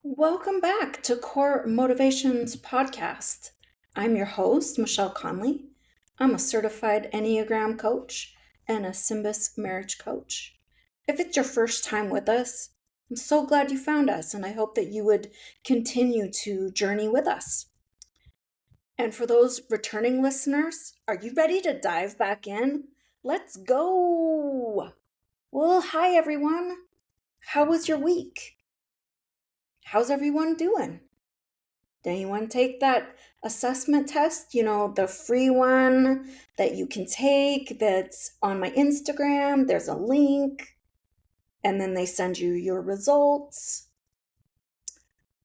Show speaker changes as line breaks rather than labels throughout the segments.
Welcome back to Core Motivations Podcast. I'm your host, Michelle Connolly. I'm a certified Enneagram coach and a Symbis marriage coach. If it's your first time with us, I'm so glad you found us, and I hope that you would continue to journey with us. And for those returning listeners, are you ready to dive back in? Let's go! Well, hi everyone. How was your week? How's everyone doing? Did anyone take that assessment test? The free one that you can take that's on my Instagram. There's a link, and then they send you your results.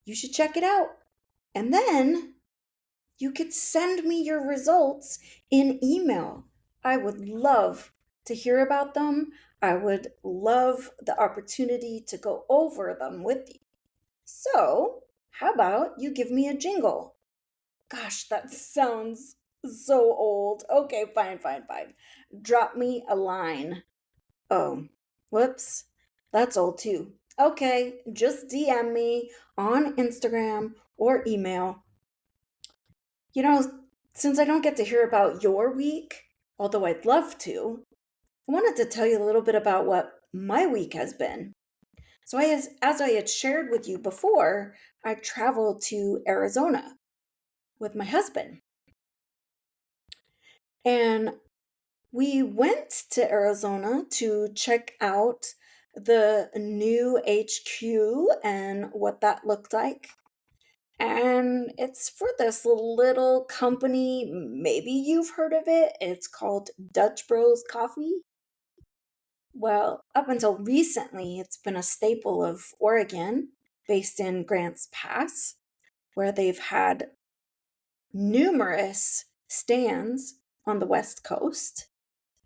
You should check it out. And then you could send me your results in email. I would love to hear about them. I would love the opportunity to go over them with you. So, how about you give me a jingle? Gosh, that sounds so old. Okay, fine. Drop me a line. Oh, whoops. That's old too. Okay, just DM me on Instagram or email. Since I don't get to hear about your week, although I'd love to, I wanted to tell you a little bit about what my week has been. So, as I had shared with you before, I traveled to Arizona with my husband. And we went to Arizona to check out the new HQ and what that looked like. And it's for this little company. Maybe you've heard of it. It's called Dutch Bros Coffee. Well, up until recently, it's been a staple of Oregon, based in Grants Pass, where they've had numerous stands on the West Coast.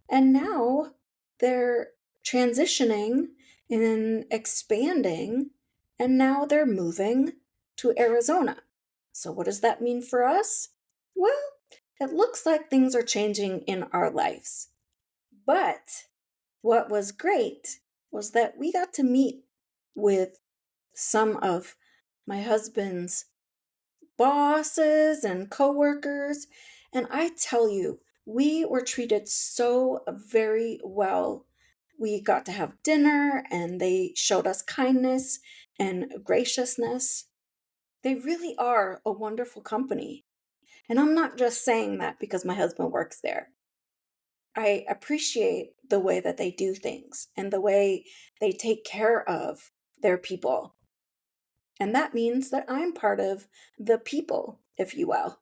And now they're transitioning and expanding, and now they're moving to Arizona. So, what does that mean for us? Well, it looks like things are changing in our lives. But what was great was that we got to meet with some of my husband's bosses and coworkers, and I tell you, we were treated so very well. We got to have dinner and they showed us kindness and graciousness. They really are a wonderful company. And I'm not just saying that because my husband works there. I appreciate the way that they do things and the way they take care of their people. And that means that I'm part of the people, if you will.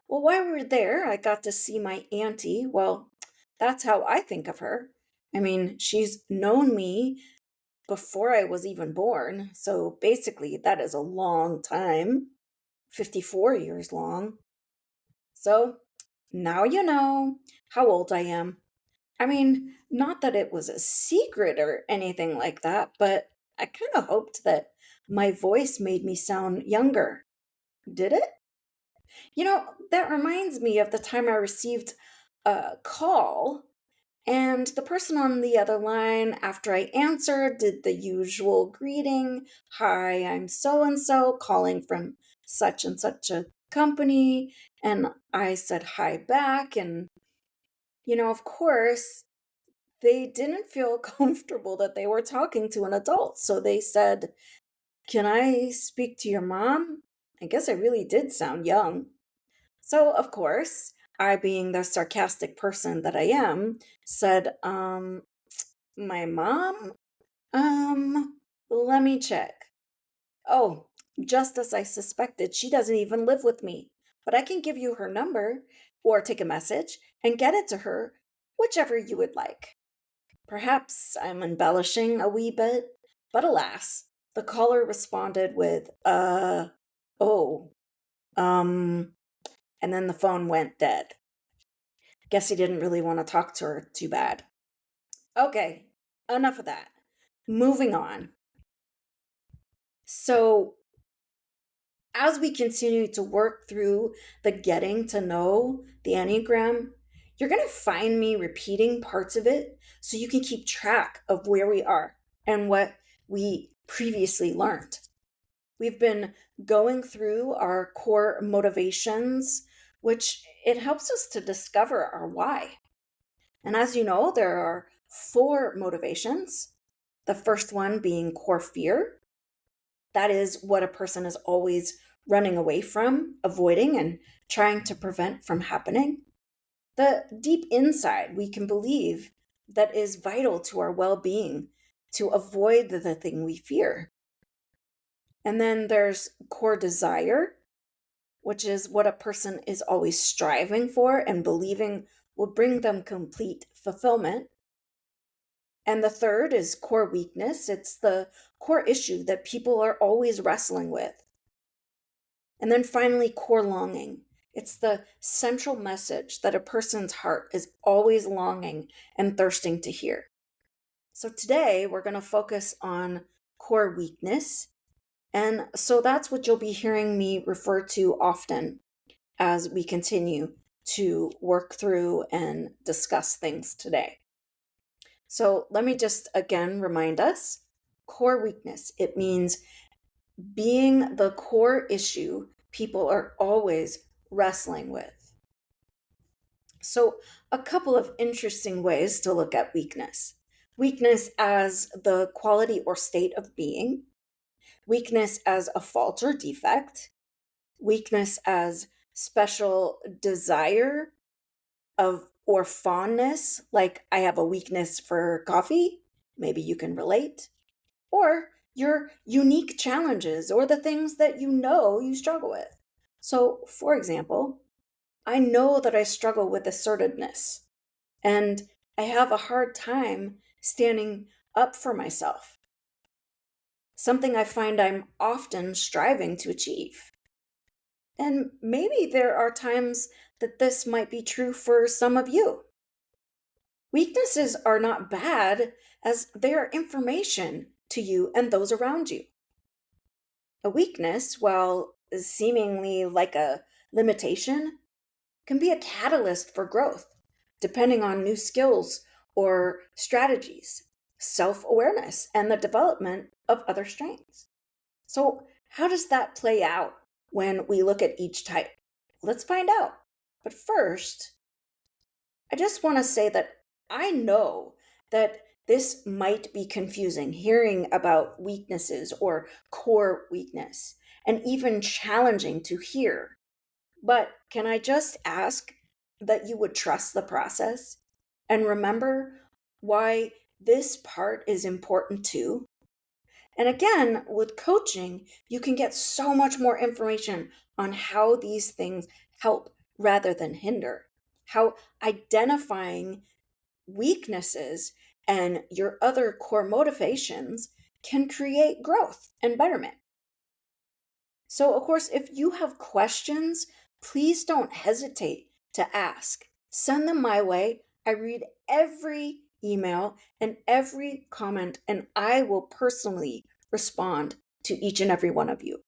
Well, while we were there, I got to see my auntie. Well, that's how I think of her. I mean, she's known me before I was even born. So basically, that is a long time, 54 years long. So now you know how old I am. I mean, not that it was a secret or anything like that, but I kind of hoped that my voice made me sound younger. Did it? That reminds me of the time I received a call, and the person on the other line, after I answered, did the usual greeting. Hi, I'm so and so calling from such and such a company. And I said hi back. And, of course, they didn't feel comfortable that they were talking to an adult. So they said, "Can I speak to your mom?" I guess I really did sound young. So, of course, I, being the sarcastic person that I am, said, my mom? Let me check. Oh, just as I suspected, she doesn't even live with me. But I can give you her number or take a message and get it to her, whichever you would like. Perhaps I'm embellishing a wee bit, but alas, the caller responded with, oh, um, and then the phone went dead. Guess he didn't really want to talk to her too bad. Okay, enough of that. Moving on. So, as we continue to work through the getting to know the Enneagram, you're going to find me repeating parts of it so you can keep track of where we are and what we previously learned. We've been going through our core motivations, which it helps us to discover our why. And as you know, there are four motivations. The first one being core fear. That is what a person is always running away from, avoiding, and trying to prevent from happening. The deep inside we can believe that is vital to our well being to avoid the thing we fear. And then there's core desire, which is what a person is always striving for and believing will bring them complete fulfillment. And the third is core weakness. It's the core issue that people are always wrestling with. And then finally, core longing. It's the central message that a person's heart is always longing and thirsting to hear. So today, we're going to focus on core weakness. And so that's what you'll be hearing me refer to often as we continue to work through and discuss things today. So let me just again remind us, core weakness. It means being the core issue people are always wrestling with. So, a couple of interesting ways to look at weakness: weakness as the quality or state of being, weakness as a fault or defect, weakness as special desire of or fondness, like I have a weakness for coffee, maybe you can relate, or your unique challenges or the things that you know you struggle with. So, for example, I know that I struggle with assertiveness and I have a hard time standing up for myself, something I find I'm often striving to achieve. And maybe there are times that this might be true for some of you. Weaknesses are not bad as they are information to you and those around you. A weakness, while seemingly like a limitation, can be a catalyst for growth, depending on new skills or strategies, self awareness, and the development of other strengths. So, how does that play out when we look at each type? Let's find out. But first, I just want to say that I know that this might be confusing hearing about weaknesses or core weakness, and even challenging to hear. But can I just ask that you would trust the process and remember why this part is important too? And again, with coaching, you can get so much more information on how these things help rather than hinder. How identifying weaknesses and your other core motivations can create growth and betterment. So, of course, if you have questions, please don't hesitate to ask. Send them my way. I read every email and every comment, and I will personally respond to each and every one of you.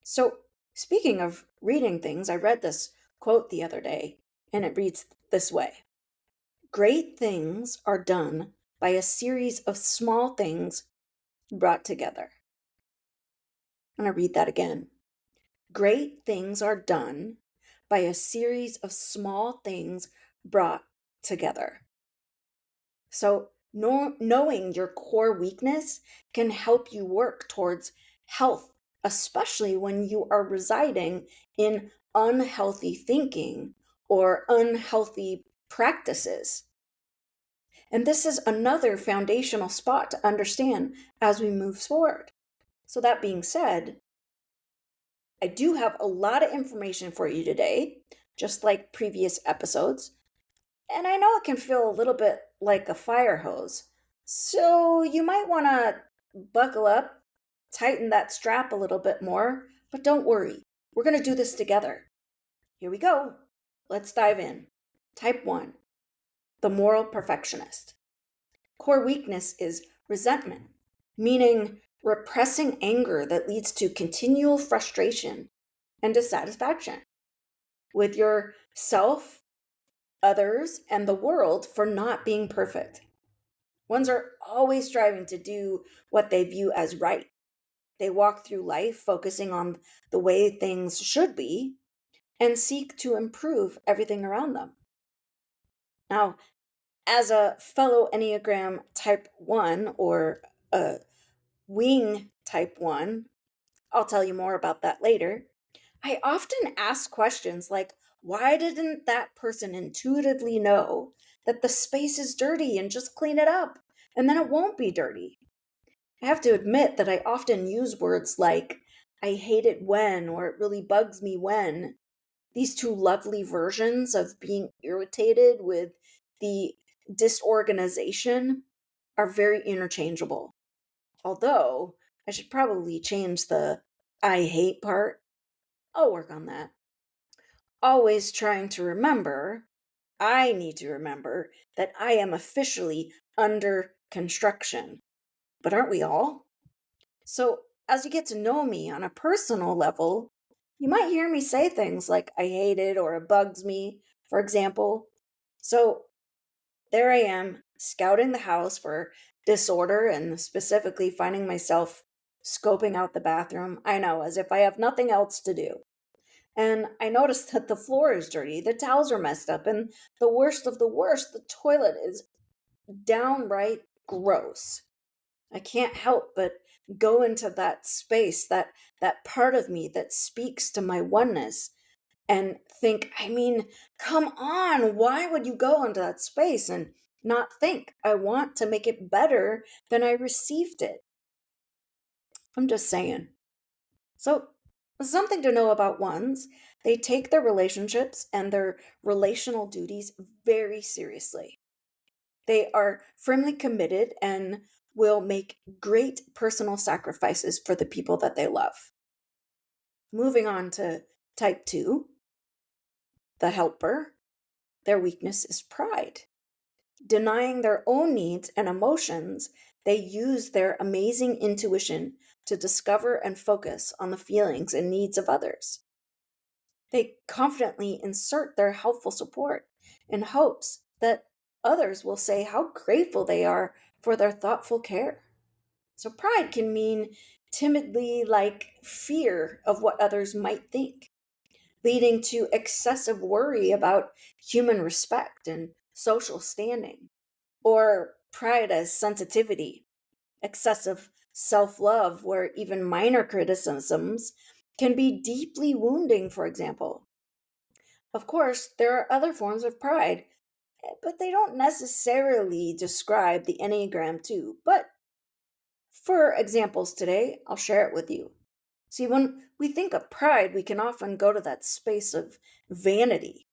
So, speaking of reading things, I read this quote the other day, and it reads this way: great things are done by a series of small things brought together. I'm going to read that again. Great things are done by a series of small things brought together. So, knowing your core weakness can help you work towards health, especially when you are residing in unhealthy thinking or unhealthy practices. And this is another foundational spot to understand as we move forward. So, that being said, I do have a lot of information for you today, just like previous episodes. And I know it can feel a little bit like a fire hose. So you might want to buckle up, tighten that strap a little bit more, but don't worry. We're going to do this together. Here we go. Let's dive in. Type 1, the moral perfectionist. Core weakness is resentment, meaning repressing anger that leads to continual frustration and dissatisfaction with yourself, others, and the world for not being perfect. Ones are always striving to do what they view as right. They walk through life focusing on the way things should be and seek to improve everything around them. Now, as a fellow Enneagram type 1 or a wing type 1, I'll tell you more about that later. I often ask questions like, why didn't that person intuitively know that the space is dirty and just clean it up? And then it won't be dirty. I have to admit that I often use words like, I hate it when, or it really bugs me when. These two lovely versions of being irritated with the disorganization are very interchangeable. Although, I should probably change the I hate part. I'll work on that. Always trying to remember, I need to remember that I am officially under construction. But aren't we all? So, as you get to know me on a personal level, you might hear me say things like, I hate it or it bugs me, for example. So, there I am, scouting the house for disorder and specifically finding myself scoping out the bathroom. I know, as if I have nothing else to do. And I noticed that the floor is dirty, the towels are messed up, and the worst of the worst, the toilet is downright gross. I can't help but go into that space, that part of me that speaks to my oneness and think, I mean, come on, why would you go into that space and not think I want to make it better than I received it? I'm just saying. So, something to know about ones, they take their relationships and their relational duties very seriously. They are firmly committed and will make great personal sacrifices for the people that they love. Moving on to type 2, the helper, their weakness is pride. Denying their own needs and emotions, they use their amazing intuition to discover and focus on the feelings and needs of others. They confidently insert their helpful support in hopes that others will say how grateful they are for their thoughtful care. So, pride can mean timidly like fear of what others might think, leading to excessive worry about human respect and social standing, or pride as sensitivity, excessive self love, where even minor criticisms can be deeply wounding, for example. Of course, there are other forms of pride, but they don't necessarily describe the Enneagram too. But for examples today, I'll share it with you. See, when we think of pride, we can often go to that space of vanity,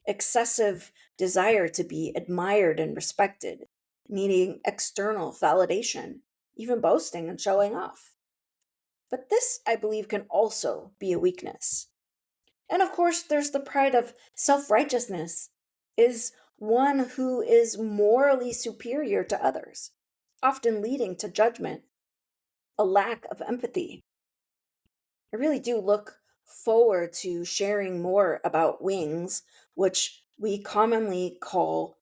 excessive desire to be admired and respected, needing external validation, even boasting and showing off. But this, I believe, can also be a weakness. And of course, there's the pride of self righteousness, is one who is morally superior to others, often leading to judgment, a lack of empathy. I really do look forward to sharing more about wings, which we commonly call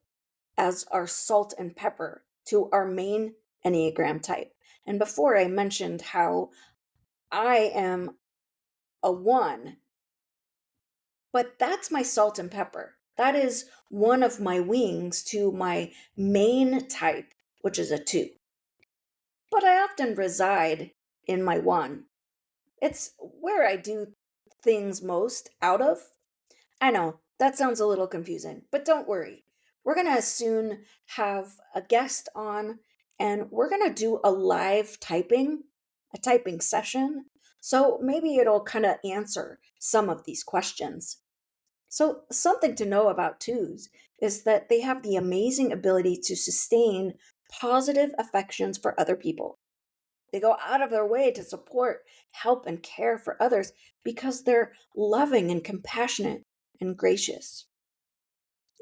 as our salt and pepper to our main Enneagram type. And before I mentioned how I am a 1, but that's my salt and pepper. That is one of my wings to my main type, which is a 2. But I often reside in my 1. It's where I do things most out of. I know, that sounds a little confusing, but don't worry. We're going to soon have a guest on, and we're going to do a live typing, a typing session. So maybe it'll kind of answer some of these questions. So, something to know about twos is that they have the amazing ability to sustain positive affections for other people. They go out of their way to support, help, and care for others because they're loving and compassionate and gracious.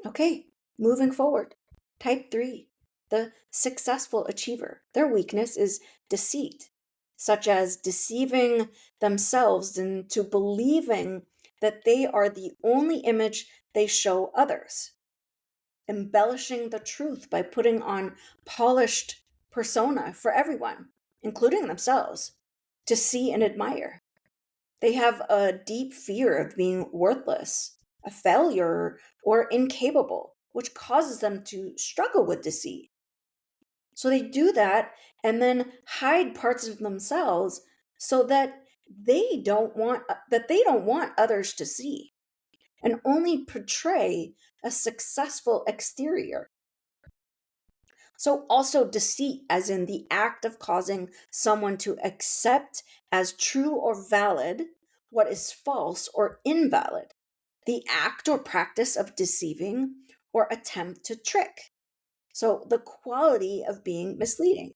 Okay, moving forward. Type 3, the successful achiever. Their weakness is deceit, such as deceiving themselves into believing that they are the only image they show others, embellishing the truth by putting on polished persona for everyone, including themselves. to see and admire. They have a deep fear of being worthless, a failure, or incapable, which causes them to struggle with deceit. So they do that and then hide parts of themselves so that they don't want others to see and only portray a successful exterior. So also deceit as in the act of causing someone to accept as true or valid what is false or invalid. The act or practice of deceiving or attempt to trick. So the quality of being misleading.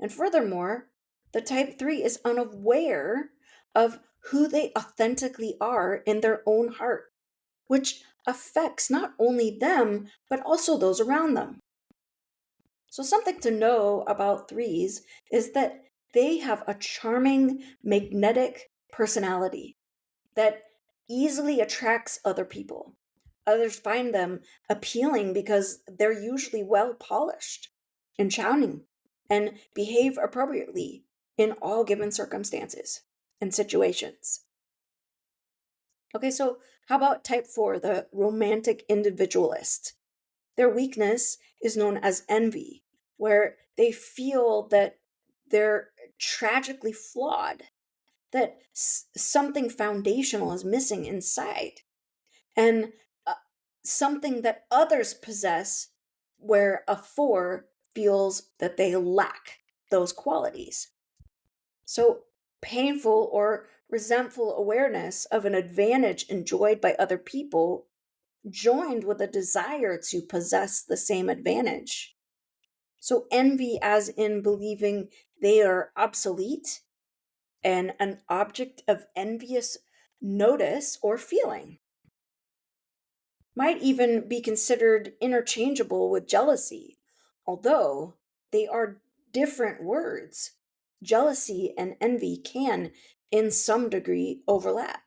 And furthermore, the type 3 is unaware of who they authentically are in their own heart, which affects not only them, but also those around them. So, something to know about threes is that they have a charming, magnetic personality that easily attracts other people. Others find them appealing because they're usually well polished and charming and behave appropriately in all given circumstances and situations. Okay, so how about type 4, the romantic individualist? Their weakness is known as envy, where they feel that they're tragically flawed, that something foundational is missing inside, and uh, something that others possess, where a 4 feels that they lack those qualities. So, painful or resentful awareness of an advantage enjoyed by other people joined with a desire to possess the same advantage. So, envy, as in believing they are obsolete and an object of envious notice or feeling, might even be considered interchangeable with jealousy, although they are different words. Jealousy and envy can, in some degree, overlap.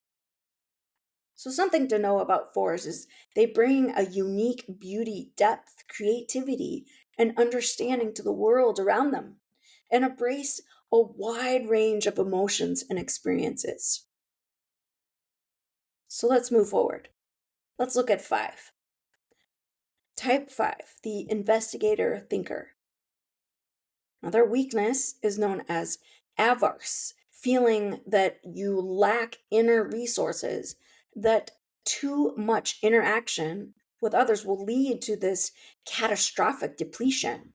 So, something to know about fours is they bring a unique beauty, depth, creativity, and understanding to the world around them and embrace a wide range of emotions and experiences. So, let's move forward. Let's look at 5. Type 5, the investigator thinker. Now, their weakness is known as avarice, feeling that you lack inner resources, that too much interaction with others will lead to this catastrophic depletion,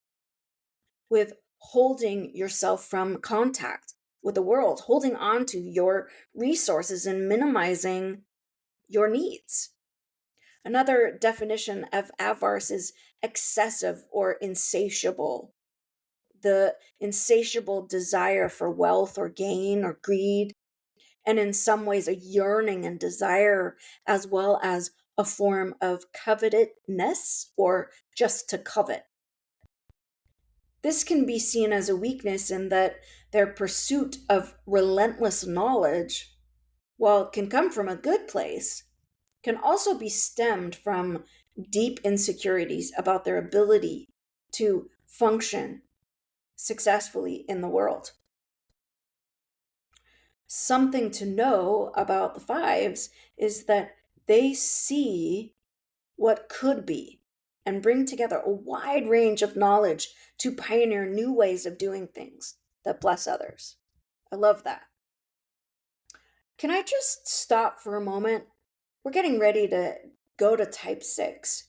with holding yourself from contact with the world, holding on to your resources and minimizing your needs. Another definition of avarice is excessive or insatiable, the insatiable desire for wealth or gain or greed, and in some ways a yearning and desire, as well as a form of covetousness or just to covet. This can be seen as a weakness in that their pursuit of relentless knowledge, while it can come from a good place, can also be stemmed from deep insecurities about their ability to function successfully in the world. Something to know about the fives is that they see what could be and bring together a wide range of knowledge to pioneer new ways of doing things that bless others. I love that. Can I just stop for a moment? We're getting ready to go to type 6,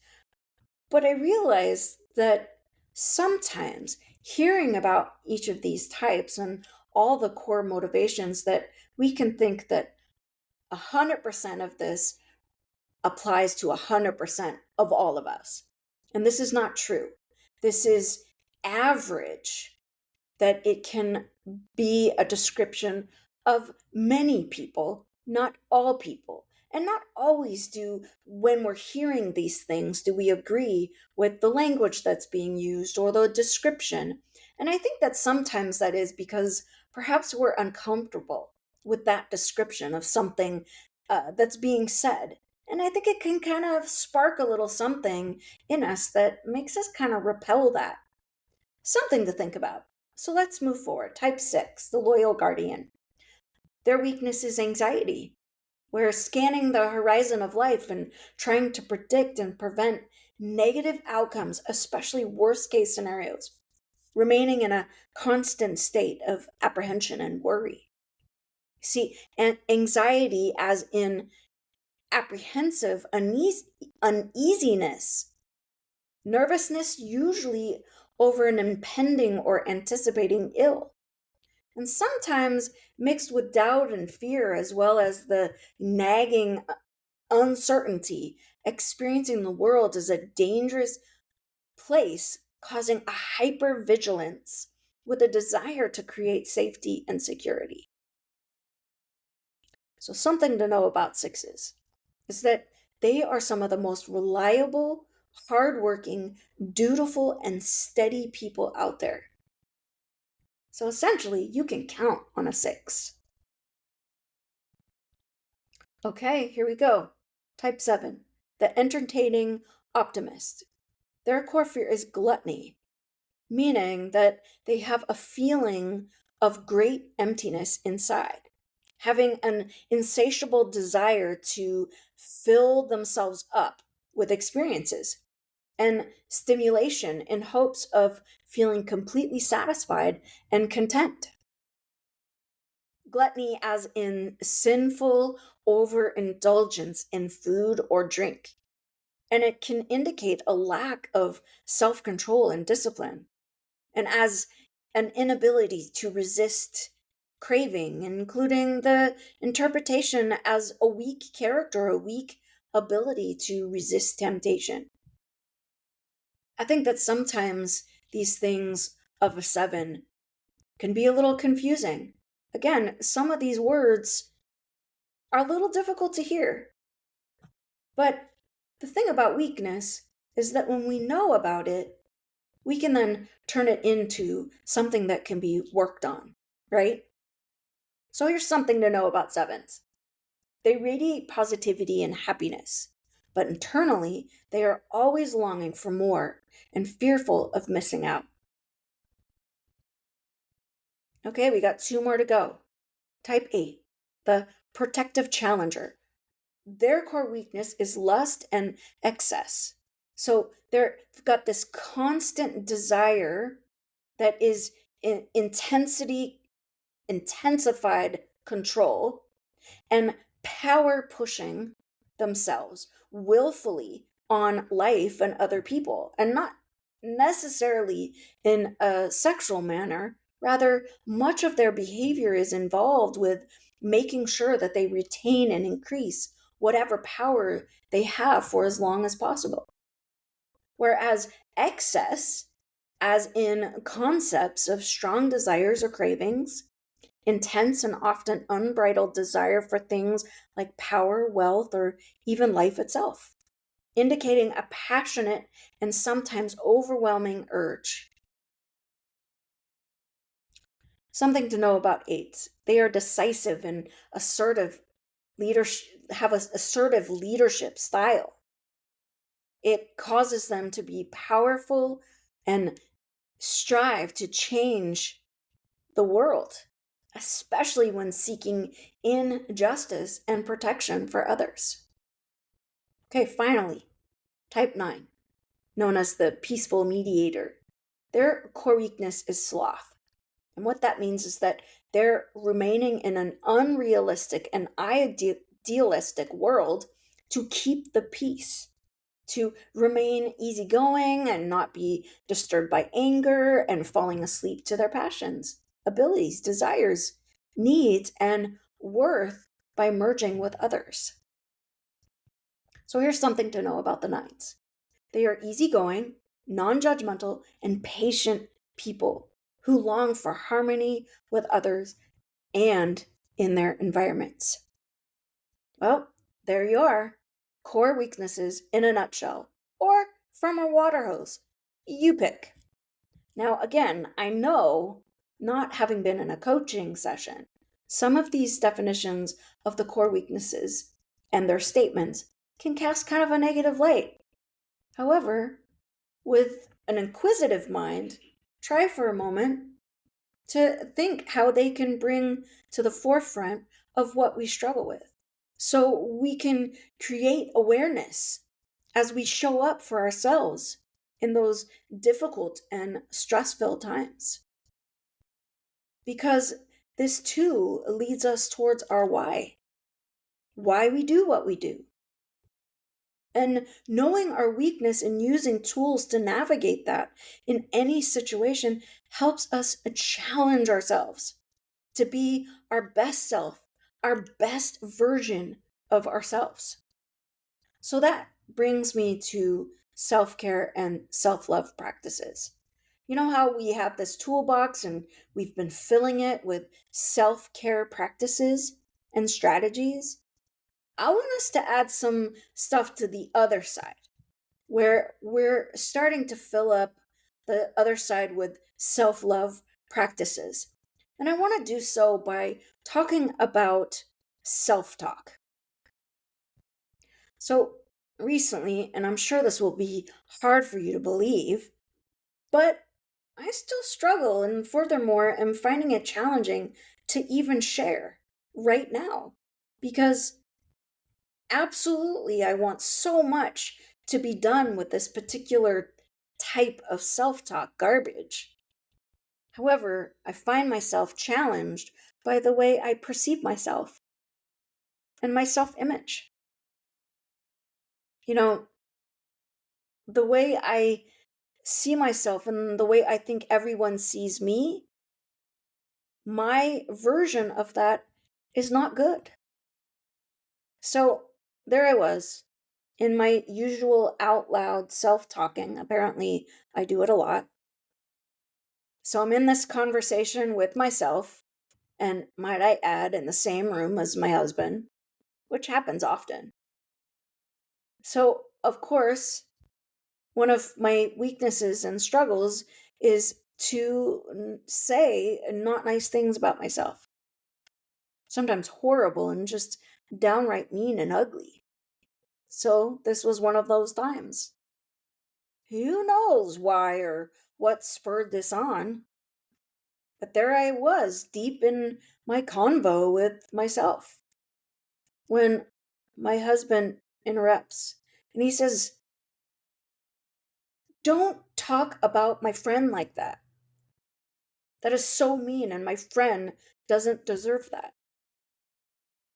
but I realize that sometimes hearing about each of these types and all the core motivations, that we can think that 100% of this applies to 100% of all of us. And this is not true. This is average, that it can be a description of many people, not all people. And not always do, when we're hearing these things, do we agree with the language that's being used or the description. And I think that sometimes that is because perhaps we're uncomfortable with that description of something that's being said. And I think it can kind of spark a little something in us that makes us kind of repel that. Something to think about. So let's move forward. Type 6, the loyal guardian. Their weakness is anxiety, where scanning the horizon of life and trying to predict and prevent negative outcomes, especially worst case scenarios, remaining in a constant state of apprehension and worry. See, and anxiety as in apprehensive uneasiness, nervousness usually over an impending or anticipating ill, and sometimes mixed with doubt and fear, as well as the nagging uncertainty, experiencing the world as a dangerous place, causing a hypervigilance with a desire to create safety and security. So, something to know about sixes is that they are some of the most reliable, hardworking, dutiful, and steady people out there. So, essentially, you can count on a six. Okay, here we go. Type 7, the entertaining optimist. Their core fear is gluttony, meaning that they have a feeling of great emptiness inside, having an insatiable desire to fill themselves up with experiences and stimulation in hopes of feeling completely satisfied and content. Gluttony, as in sinful overindulgence in food or drink, and it can indicate a lack of self control and discipline, and as an inability to resist craving, including the interpretation as a weak character, a weak ability to resist temptation. I think that sometimes these things of a seven can be a little confusing. Again, some of these words are a little difficult to hear. But the thing about weakness is that when we know about it, we can then turn it into something that can be worked on, right? So here's something to know about sevens. They radiate positivity and happiness, but internally, they are always longing for more and fearful of missing out. Okay, we got two more to go. Type 8, the protective challenger. Their core weakness is lust and excess. So they've got this constant desire that is in intensified control and power pushing themselves willfully on life and other people, and not necessarily in a sexual manner. Rather, much of their behavior is involved with making sure that they retain and increase whatever power they have for as long as possible. Whereas excess, as in concepts of strong desires or cravings, intense and often unbridled desire for things like power, wealth, or even life itself, indicating a passionate and sometimes overwhelming urge. Something to know about eights. They are decisive and assertive leadership, have an assertive leadership style. It causes them to be powerful and strive to change the world, especially when seeking injustice and protection for others. Okay, finally, type 9, known as the peaceful mediator. Their core weakness is sloth. And what that means is that they're remaining in an unrealistic and idealistic world to keep the peace, to remain easygoing and not be disturbed by anger and falling asleep to their passions, abilities, desires, needs, and worth by merging with others. So here's something to know about the nines. They are easygoing, non judgmental, and patient people who long for harmony with others and in their environments. Well, there you are. Core weaknesses in a nutshell, or from a water hose. You pick. Now, again, I know, not having been in a coaching session, some of these definitions of the core weaknesses and their statements can cast kind of a negative light. However, with an inquisitive mind, try for a moment to think how they can bring to the forefront of what we struggle with. So we can create awareness as we show up for ourselves in those difficult and stress filled times. Because this too leads us towards our why we do what we do. And knowing our weakness and using tools to navigate that in any situation helps us challenge ourselves to be our best self, our best version of ourselves. So that brings me to self care and self love practices. You know how we have this toolbox and we've been filling it with self care practices and strategies? I want us to add some stuff to the other side, where we're starting to fill up the other side with self love practices. And I want to do so by talking about self talk. So, recently, and I'm sure this will be hard for you to believe, but I still struggle, and furthermore, am finding it challenging to even share right now because absolutely, I want so much to be done with this particular type of self talk garbage. However, I find myself challenged by the way I perceive myself and my self image. You know, the way I see myself and the way I think everyone sees me, my version of that is not good. So there I was in my usual out loud self talking. Apparently, I do it a lot. So I'm in this conversation with myself, and might I add, in the same room as my husband, which happens often. So, of course, one of my weaknesses and struggles is to say not nice things about myself, sometimes horrible and just downright mean and ugly. So, this was one of those times. Who knows why or what spurred this on? But there I was, deep in my convo with myself, when my husband interrupts and he says, "Don't talk about my friend like that. That is so mean, and my friend doesn't deserve that."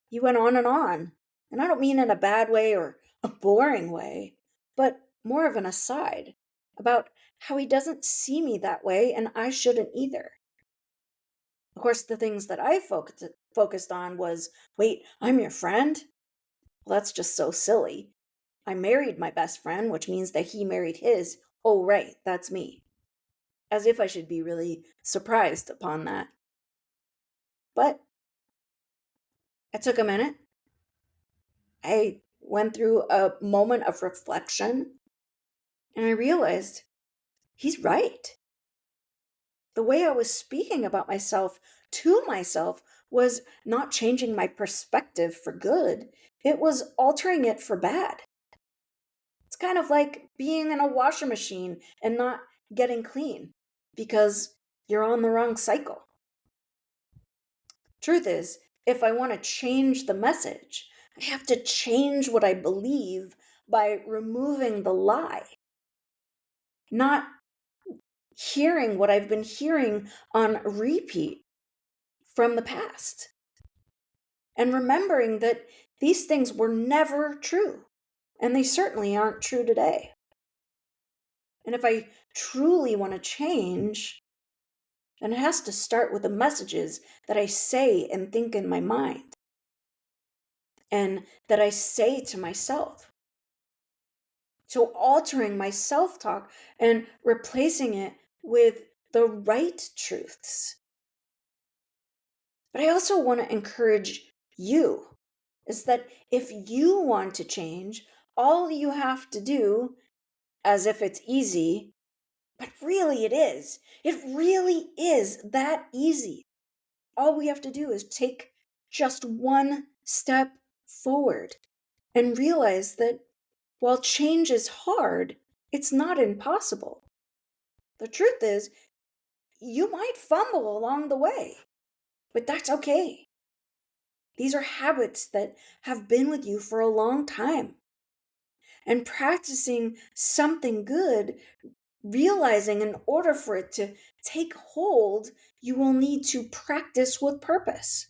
He went on and on. And I don't mean in a bad way or a boring way, but more of an aside about how he doesn't see me that way and I shouldn't either. Of course, the things that I focused on was, wait, I'm your friend? Well, that's just so silly. I married my best friend, which means that he married his. Oh, right, that's me. As if I should be really surprised upon that. But I took a minute. I went through a moment of reflection and I realized he's right. The way I was speaking about myself to myself was not changing my perspective for good, it was altering it for bad. It's kind of like being in a washing machine and not getting clean because you're on the wrong cycle. Truth is, if I want to change the message, I have to change what I believe by removing the lie, not hearing what I've been hearing on repeat from the past, and remembering that these things were never true, and they certainly aren't true today. And if I truly want to change, then it has to start with the messages that I say and think in my mind and that I say to myself. So, altering my self talk and replacing it with the right truths. But I also want to encourage you is that if you want to change, all you have to do, as if it's easy, but really it is. It really is that easy. All we have to do is take just one step forward and realize that while change is hard, it's not impossible. The truth is, You might fumble along the way, but that's okay. These are habits that have been with you for a long time. And practicing something good, realizing in order for it to take hold, you will need to practice with purpose.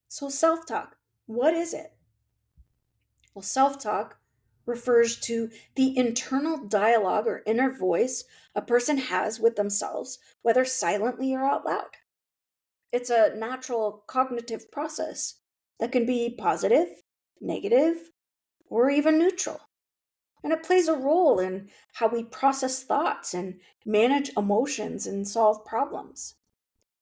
So, self talk, what is it? Well, self talk refers to the internal dialogue or inner voice a person has with themselves, whether silently or out loud. It's a natural cognitive process that can be positive, negative, or even neutral. And it plays a role in how we process thoughts and manage emotions and solve problems.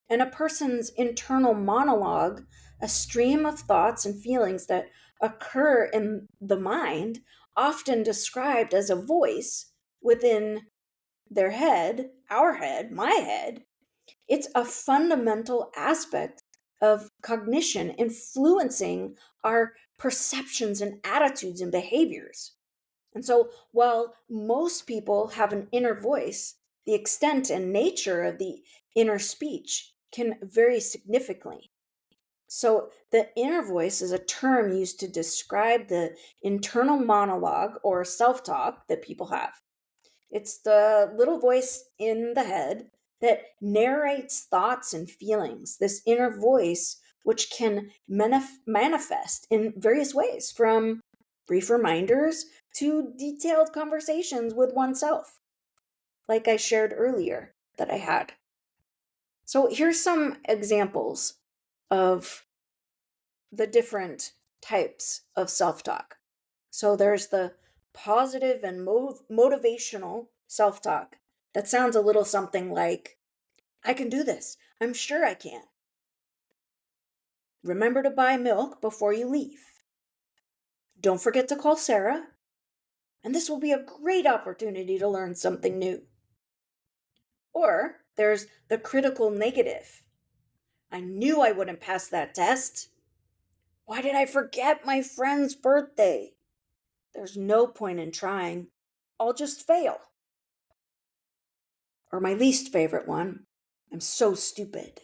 And a person's internal monologue, a stream of thoughts and feelings that occur in the mind, often described as a voice within their head, our head, my head, it's a fundamental aspect of cognition influencing our perceptions and attitudes and behaviors. And so, while most people have an inner voice, the extent and nature of the inner speech can vary significantly. So, the inner voice is a term used to describe the internal monologue or self talk that people have. It's the little voice in the head that narrates thoughts and feelings, this inner voice, which can manifest in various ways, from brief reminders to detailed conversations with oneself, like I shared earlier that I had. So here's some examples of the different types of self talk. So there's the positive and motivational self talk. That sounds a little something like, I can do this. I'm sure I can. Remember to buy milk before you leave. Don't forget to call Sarah. And this will be a great opportunity to learn something new. Or there's the critical negative. I knew I wouldn't pass that test. Why did I forget my friend's birthday? There's no point in trying. I'll just fail. Or my least favorite one, I'm so stupid.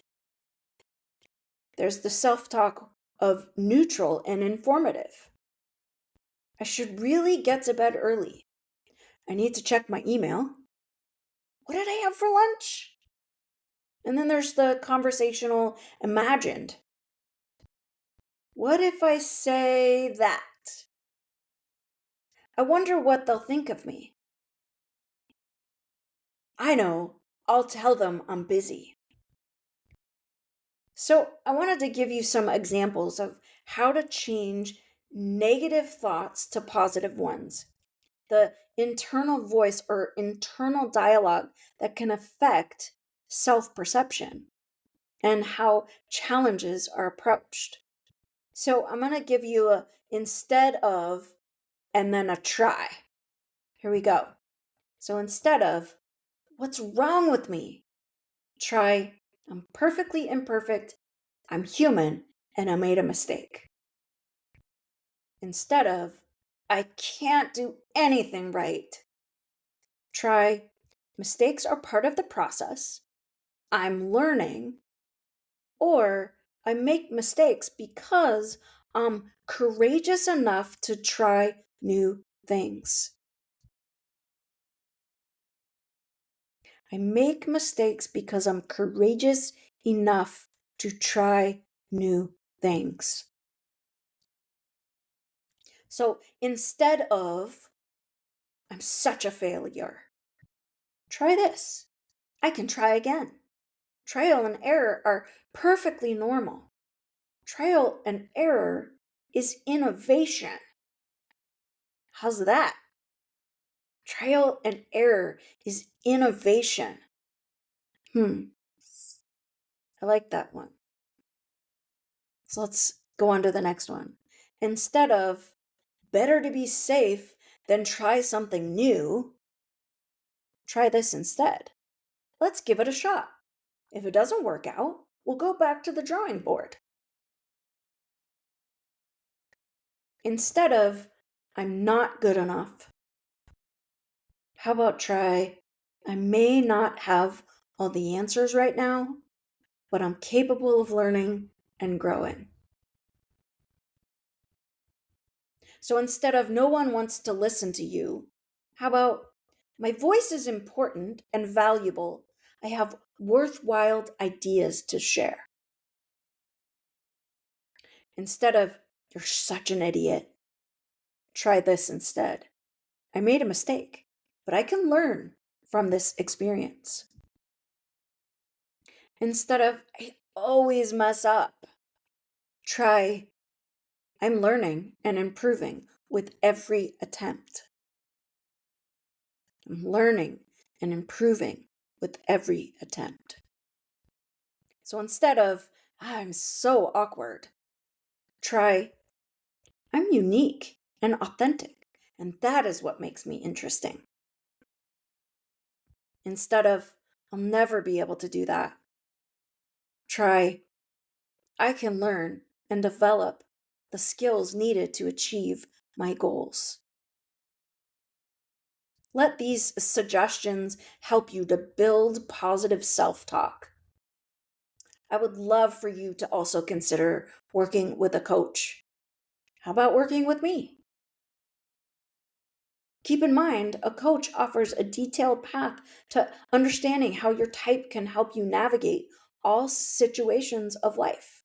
There's the self talk of neutral and informative. I should really get to bed early. I need to check my email. What did I have for lunch? And then there's the conversational imagined. What if I say that? I wonder what they'll think of me. I know, I'll tell them I'm busy. So, I wanted to give you some examples of how to change negative thoughts to positive ones. The internal voice or internal dialogue that can affect self perception and how challenges are approached. So, I'm going to give you a instead of and then a try. Here we go. So, instead of what's wrong with me, try I'm perfectly imperfect, I'm human, and I made a mistake. Instead of I can't do anything right, try mistakes are part of the process, I'm learning, or I make mistakes because I'm courageous enough to try new things. I make mistakes because I'm courageous enough to try new things. So instead of, I'm such a failure, try this. I can try again. Trial and error are perfectly normal. Trial and error is innovation. How's that? Trial and error is innovation. I like that one. So let's go on to the next one. Instead of better to be safe than try something new, try this instead. Let's give it a shot. If it doesn't work out, we'll go back to the drawing board. Instead of, I'm not good enough, how about try, I may not have all the answers right now, but I'm capable of learning and growing. So instead of no one wants to listen to you, how about my voice is important and valuable. I have worthwhile ideas to share. Instead of you're such an idiot, try this instead. I made a mistake, but I can learn from this experience. Instead of I always mess up, try I'm learning and improving with every attempt. I'm learning and improving with every attempt. So instead of I'm so awkward, try I'm unique and authentic, and that is what makes me interesting. Instead of I'll never be able to do that, try I can learn and develop the skills needed to achieve my goals. Let these suggestions help you to build positive self-talk. I would love for you to also consider working with a coach. How about working with me? Keep in mind, a coach offers a detailed path to understanding how your type can help you navigate all situations of life.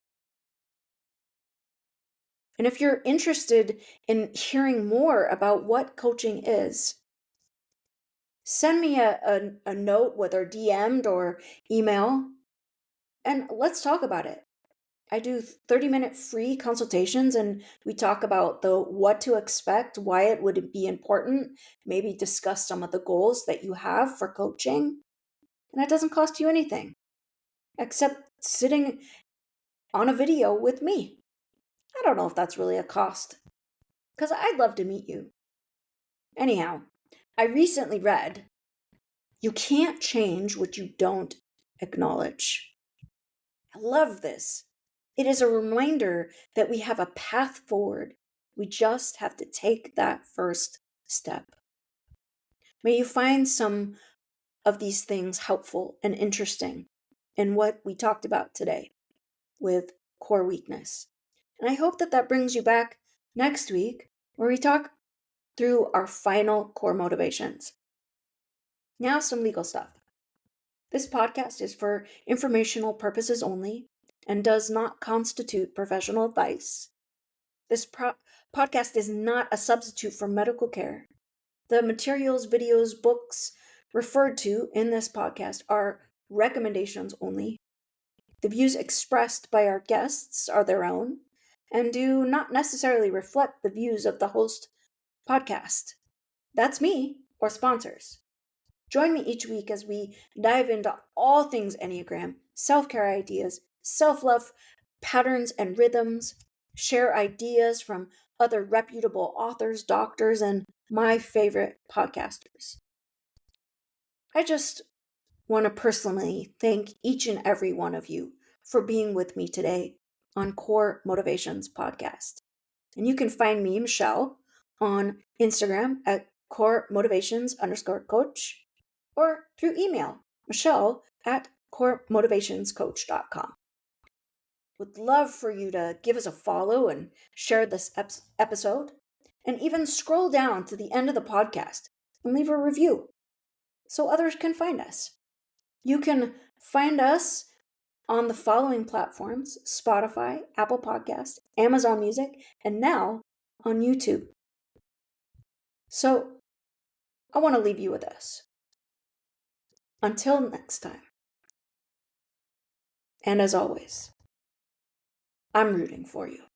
And if you're interested in hearing more about what coaching is, send me a note, whether DM'd or email, and let's talk about it. I do 30-minute free consultations, and we talk about the what to expect, why it would be important, maybe discuss some of the goals that you have for coaching. And it doesn't cost you anything except sitting on a video with me. I don't know if that's really a cost because I'd love to meet you. Anyhow, I recently read, "You can't change what you don't acknowledge." I love this. It is a reminder that we have a path forward. We just have to take that first step. May you find some of these things helpful and interesting in what we talked about today with core weakness. And I hope that that brings you back next week where we talk through our final core motivations. Now, some legal stuff. This podcast is for informational purposes only and does not constitute professional advice. This podcast is not a substitute for medical care. The materials, videos, books referred to in this podcast are recommendations only. The views expressed by our guests are their own and do not necessarily reflect the views of the host podcast. That's me or sponsors. Join me each week as we dive into all things Enneagram, self-care ideas, self-love patterns and rhythms, share ideas from other reputable authors, doctors, and my favorite podcasters. I just want to personally thank each and every one of you for being with me today on Core Motivations Podcast. And you can find me, Michelle, on Instagram at coremotivations_coach or through email, Michelle at coremotivationscoach.com. Would love for you to give us a follow and share this episode, and even scroll down to the end of the podcast and leave a review so others can find us. You can find us on the following platforms: Spotify, Apple Podcasts, Amazon Music, and now on YouTube. So I want to leave you with this. Until next time. And as always, I'm rooting for you.